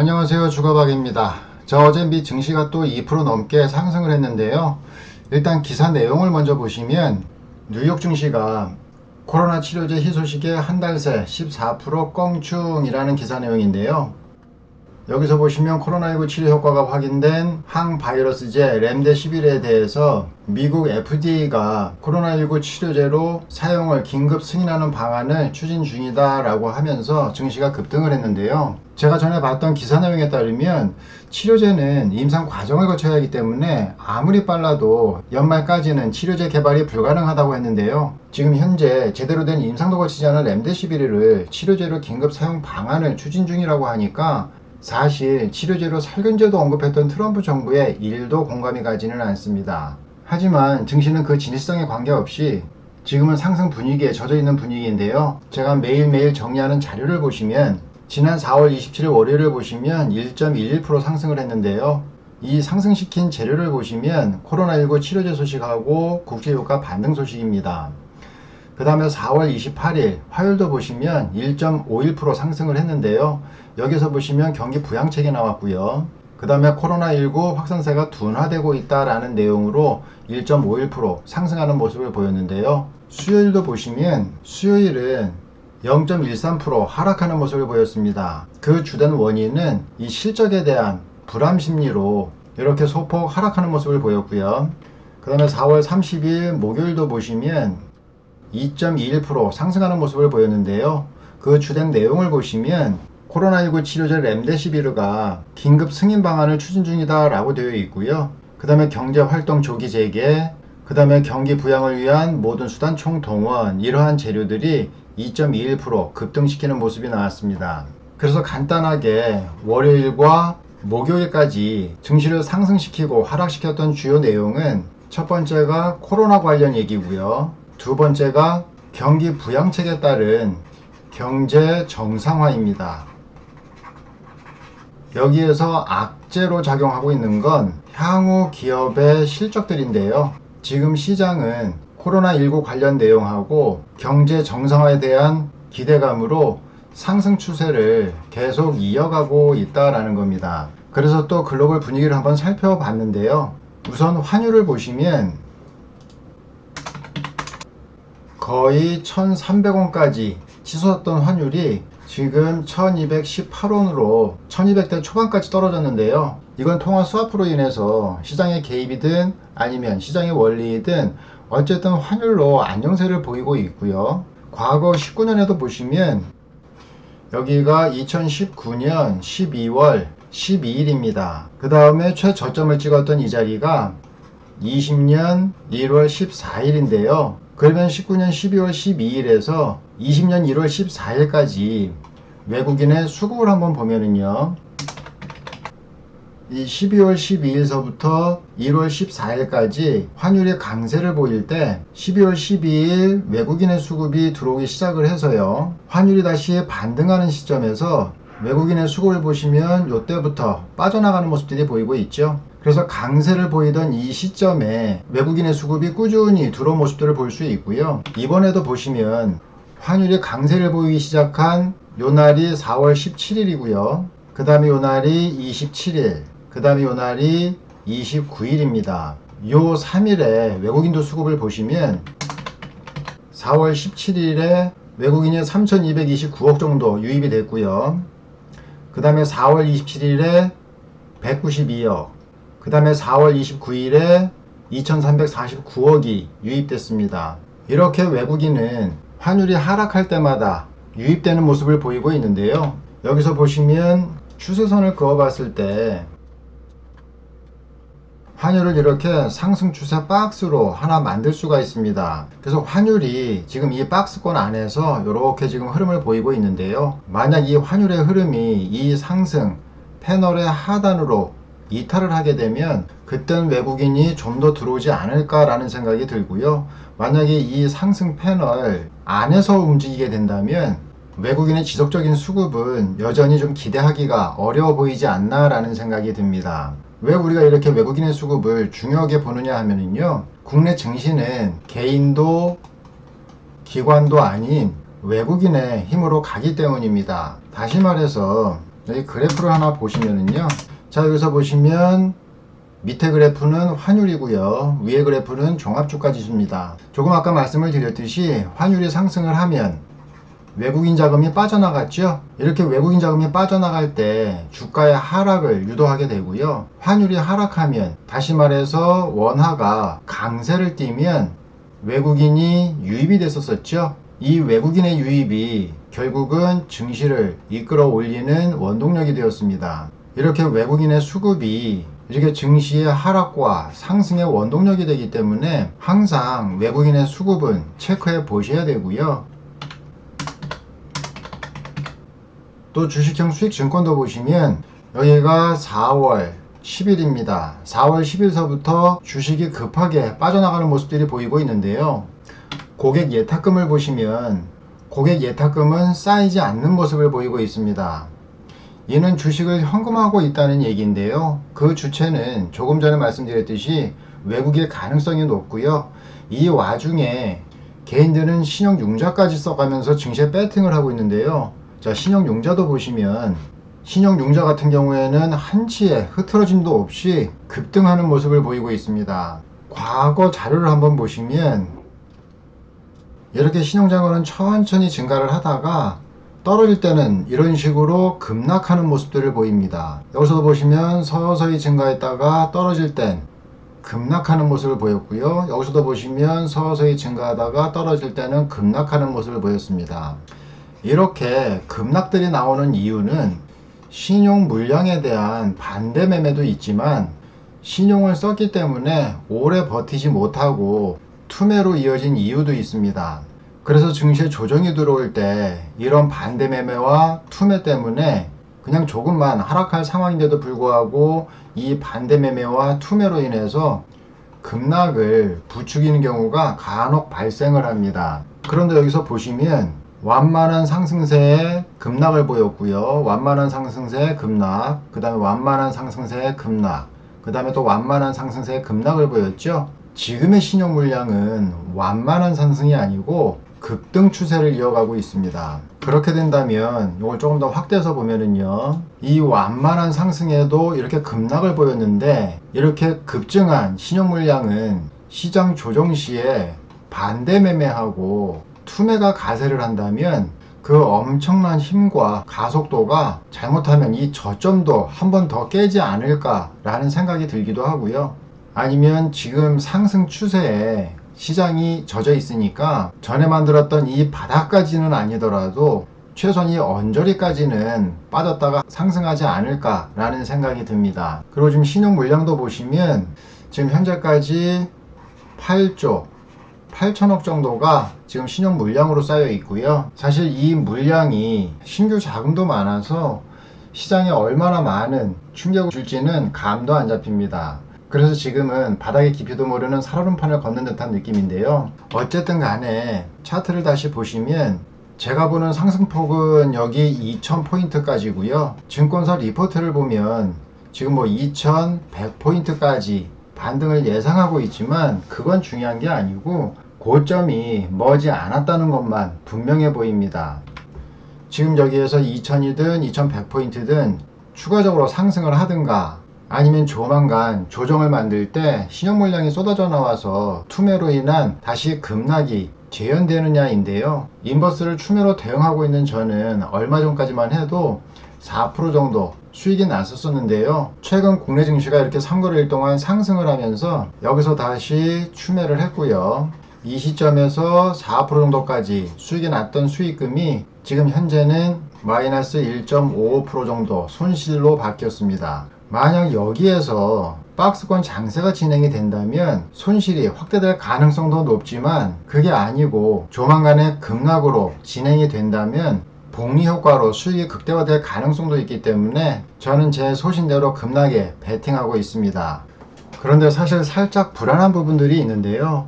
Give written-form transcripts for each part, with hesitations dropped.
안녕하세요, 주가박입니다. 자, 어제 미 증시가 또 2% 넘게 상승을 했는데요. 일단 기사 내용을 먼저 보시면 뉴욕 증시가 코로나 치료제 희소식에 한 달 새 14% 껑충이라는 기사 내용인데요. 여기서 보시면 코로나19 치료 효과가 확인된 항바이러스제 렘데시빌에 대해서 미국 FDA가 코로나19 치료제로 사용을 긴급 승인하는 방안을 추진 중이다 라고 하면서 증시가 급등을 했는데요. 제가 전에 봤던 기사 내용에 따르면 치료제는 임상 과정을 거쳐야 하기 때문에 아무리 빨라도 연말까지는 치료제 개발이 불가능하다고 했는데요. 지금 현재 제대로 된 임상도 거치지 않은 렘데시빌을 치료제로 긴급 사용 방안을 추진 중이라고 하니까 사실 치료제로 살균제도 언급했던 트럼프 정부에 1도 공감이 가지는 않습니다. 하지만 증시는 그 진실성에 관계없이 지금은 상승 분위기에 젖어 있는 분위기인데요. 제가 매일매일 정리하는 자료를 보시면 지난 4월 27일 월요일을 보시면 1.11% 상승을 했는데요. 이 상승시킨 재료를 보시면 코로나19 치료제 소식하고 국제유가 반등 소식입니다. 그 다음에 4월 28일 화요일도 보시면 1.51% 상승을 했는데요. 여기서 보시면 경기 부양책이 나왔고요. 그 다음에 코로나19 확산세가 둔화되고 있다라는 내용으로 1.51% 상승하는 모습을 보였는데요. 수요일도 보시면 수요일은 0.13% 하락하는 모습을 보였습니다. 그 주된 원인은 이 실적에 대한 불안 심리로 이렇게 소폭 하락하는 모습을 보였고요. 그 다음에 4월 30일 목요일도 보시면 2.21% 상승하는 모습을 보였는데요. 그 주된 내용을 보시면 코로나19 치료제 렘데시비르가 긴급 승인 방안을 추진 중이다 라고 되어 있고요. 그 다음에 경제활동 조기 재개, 그 다음에 경기 부양을 위한 모든 수단 총동원, 이러한 재료들이 2.21% 급등시키는 모습이 나왔습니다. 그래서 간단하게 월요일과 목요일까지 증시를 상승시키고 하락시켰던 주요 내용은 첫 번째가 코로나 관련 얘기고요. 두 번째가 경기 부양책에 따른 경제 정상화입니다. 여기에서 악재로 작용하고 있는 건 향후 기업의 실적들인데요. 지금 시장은 코로나19 관련 내용하고 경제 정상화에 대한 기대감으로 상승 추세를 계속 이어가고 있다라는 겁니다. 그래서 또 글로벌 분위기를 한번 살펴봤는데요. 우선 환율을 보시면 거의 1300원까지 치솟았던 환율이 지금 1218원으로 1200대 초반까지 떨어졌는데요. 이건 통화 스와프로 인해서 시장의 개입이든 아니면 시장의 원리이든 어쨌든 환율로 안정세를 보이고 있고요. 과거 19년에도 보시면 여기가 2019년 12월 12일입니다. 그 다음에 최저점을 찍었던 이 자리가 20년 1월 14일인데요. 그러면 19년 12월 12일에서 20년 1월 14일까지 외국인의 수급을 한번 보면은요. 이 12월 12일서부터 1월 14일까지 환율이 강세를 보일 때 12월 12일 외국인의 수급이 들어오기 시작을 해서요. 환율이 다시 반등하는 시점에서 외국인의 수급을 보시면 이때부터 빠져나가는 모습들이 보이고 있죠. 그래서 강세를 보이던 이 시점에 외국인의 수급이 꾸준히 들어온 모습들을 볼 수 있고요. 이번에도 보시면 환율이 강세를 보이기 시작한 요 날이 4월 17일이고요. 그 다음에 요 날이 27일, 그 다음에 요 날이 29일입니다. 요 3일에 외국인도 수급을 보시면 4월 17일에 외국인이 3229억 정도 유입이 됐고요. 그 다음에 4월 27일에 192억, 그 다음에 4월 29일에 2349억이 유입됐습니다. 이렇게 외국인은 환율이 하락할 때마다 유입되는 모습을 보이고 있는데요. 여기서 보시면 추세선을 그어 봤을 때 환율을 이렇게 상승 추세 박스로 하나 만들 수가 있습니다. 그래서 환율이 지금 이 박스권 안에서 이렇게 지금 흐름을 보이고 있는데요. 만약 이 환율의 흐름이 이 상승 패널의 하단으로 이탈을 하게 되면 그땐 외국인이 좀 더 들어오지 않을까라는 생각이 들고요. 만약에 이 상승 패널 안에서 움직이게 된다면 외국인의 지속적인 수급은 여전히 좀 기대하기가 어려워 보이지 않나 라는 생각이 듭니다. 왜 우리가 이렇게 외국인의 수급을 중요하게 보느냐 하면요, 국내 증시는 개인도 기관도 아닌 외국인의 힘으로 가기 때문입니다. 다시 말해서 여기 그래프를 하나 보시면은요, 자 여기서 보시면 밑에 그래프는 환율이고요, 위에 그래프는 종합주가 지수입니다. 조금 아까 말씀을 드렸듯이 환율이 상승을 하면 외국인 자금이 빠져나갔죠. 이렇게 외국인 자금이 빠져나갈 때 주가의 하락을 유도하게 되고요, 환율이 하락하면, 다시 말해서 원화가 강세를 띠면 외국인이 유입이 됐었죠. 이 외국인의 유입이 결국은 증시를 이끌어 올리는 원동력이 되었습니다. 이렇게 외국인의 수급이 이렇게 증시의 하락과 상승의 원동력이 되기 때문에 항상 외국인의 수급은 체크해 보셔야 되고요. 또 주식형 수익증권도 보시면 여기가 4월 10일입니다. 4월 10일서부터 주식이 급하게 빠져나가는 모습들이 보이고 있는데요. 고객 예탁금을 보시면 고객 예탁금은 쌓이지 않는 모습을 보이고 있습니다. 이는 주식을 현금화하고 있다는 얘기인데요. 그 주체는 조금 전에 말씀드렸듯이 외국일 가능성이 높고요. 이 와중에 개인들은 신용융자까지 써가면서 증시에 배팅을 하고 있는데요. 자, 신용융자도 보시면 신용융자 같은 경우에는 한치의 흐트러짐도 없이 급등하는 모습을 보이고 있습니다. 과거 자료를 한번 보시면 이렇게 신용자금은 천천히 증가를 하다가 떨어질 때는 이런 식으로 급락하는 모습들을 보입니다. 여기서도 보시면 서서히 증가했다가 떨어질 땐 급락하는 모습을 보였고요. 여기서도 보시면 서서히 증가하다가 떨어질 때는 급락하는 모습을 보였습니다. 이렇게 급락들이 나오는 이유는 신용 물량에 대한 반대 매매도 있지만 신용을 썼기 때문에 오래 버티지 못하고 투매로 이어진 이유도 있습니다. 그래서 증시에 조정이 들어올 때 이런 반대 매매와 투매 때문에 그냥 조금만 하락할 상황인데도 불구하고 이 반대 매매와 투매로 인해서 급락을 부추기는 경우가 간혹 발생을 합니다. 그런데 여기서 보시면 완만한 상승세의 급락을 보였고요. 완만한 상승세의 급락, 그 다음에 완만한 상승세의 급락, 그 다음에 또 완만한 상승세의 급락을 보였죠. 지금의 신용 물량은 완만한 상승이 아니고 급등 추세를 이어가고 있습니다. 그렇게 된다면 이걸 조금 더 확대해서 보면은요, 이 완만한 상승에도 이렇게 급락을 보였는데 이렇게 급증한 신용 물량은 시장 조정 시에 반대 매매하고 투매가 가세를 한다면 그 엄청난 힘과 가속도가 잘못하면 이 저점도 한 번 더 깨지 않을까 라는 생각이 들기도 하고요. 아니면 지금 상승 추세에 시장이 젖어 있으니까 전에 만들었던 이 바닥까지는 아니더라도 최소한 이 언저리까지는 빠졌다가 상승하지 않을까 라는 생각이 듭니다. 그리고 지금 신용 물량도 보시면 지금 현재까지 8조 8천억 정도가 지금 신용 물량으로 쌓여 있고요. 사실 이 물량이 신규 자금도 많아서 시장에 얼마나 많은 충격을 줄지는 감도 안 잡힙니다. 그래서 지금은 바닥의 깊이도 모르는 살얼음판을 걷는 듯한 느낌인데요. 어쨌든 간에 차트를 다시 보시면 제가 보는 상승폭은 여기 2000포인트까지고요. 증권사 리포트를 보면 지금 뭐 2100포인트까지 반등을 예상하고 있지만 그건 중요한 게 아니고 고점이 머지 않았다는 것만 분명해 보입니다. 지금 여기에서 2000이든 2100포인트든 추가적으로 상승을 하든가 아니면 조만간 조정을 만들 때 신용 물량이 쏟아져 나와서 투매로 인한 다시 급락이 재현되느냐인데요. 인버스를 추매로 대응하고 있는 저는 얼마 전까지만 해도 4% 정도 수익이 났었는데요. 최근 국내 증시가 이렇게 3거래일 동안 상승을 하면서 여기서 다시 추매를 했고요. 이 시점에서 4% 정도까지 수익이 났던 수익금이 지금 현재는 마이너스 1.55% 정도 손실로 바뀌었습니다. 만약 여기에서 박스권 장세가 진행이 된다면 손실이 확대될 가능성도 높지만 그게 아니고 조만간에 급락으로 진행이 된다면 복리 효과로 수익이 극대화될 가능성도 있기 때문에 저는 제 소신대로 급락에 베팅하고 있습니다. 그런데 사실 살짝 불안한 부분들이 있는데요.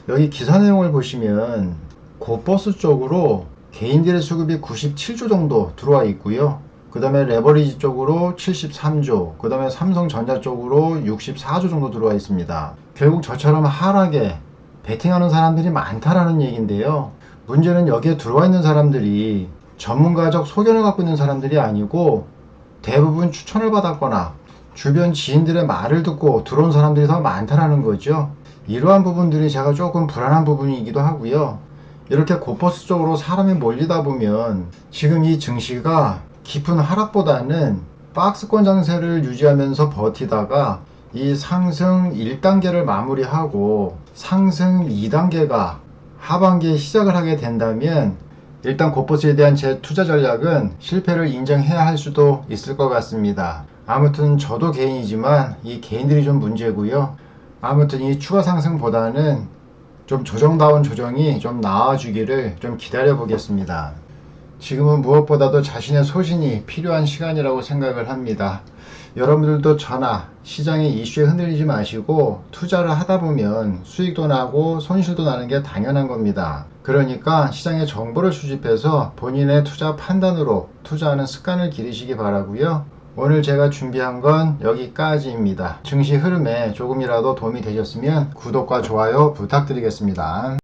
여기 기사 내용을 보시면 고버스 쪽으로 개인들의 수급이 97조 정도 들어와 있고요. 그 다음에 레버리지 쪽으로 73조, 그 다음에 삼성전자 쪽으로 64조 정도 들어와 있습니다. 결국 저처럼 하락에 베팅하는 사람들이 많다라는 얘기인데요. 문제는 여기에 들어와 있는 사람들이 전문가적 소견을 갖고 있는 사람들이 아니고 대부분 추천을 받았거나 주변 지인들의 말을 듣고 들어온 사람들이 더 많다라는 거죠. 이러한 부분들이 제가 조금 불안한 부분이기도 하고요. 이렇게 고퍼스 쪽으로 사람이 몰리다 보면 지금 이 증시가 깊은 하락보다는 박스권 장세를 유지하면서 버티다가 이 상승 1단계를 마무리하고 상승 2단계가 하반기에 시작을 하게 된다면 일단 고퍼스에 대한 제 투자 전략은 실패를 인정해야 할 수도 있을 것 같습니다. 아무튼 저도 개인이지만 이 개인들이 좀 문제고요. 아무튼 이 추가 상승보다는 좀 조정다운 조정이 좀 나와주기를 좀 기다려 보겠습니다. 지금은 무엇보다도 자신의 소신이 필요한 시간이라고 생각을 합니다. 여러분들도 저나 시장의 이슈에 흔들리지 마시고 투자를 하다 보면 수익도 나고 손실도 나는 게 당연한 겁니다. 그러니까 시장의 정보를 수집해서 본인의 투자 판단으로 투자하는 습관을 기르시기 바라고요. 오늘 제가 준비한 건 여기까지입니다. 증시 흐름에 조금이라도 도움이 되셨으면 구독과 좋아요 부탁드리겠습니다.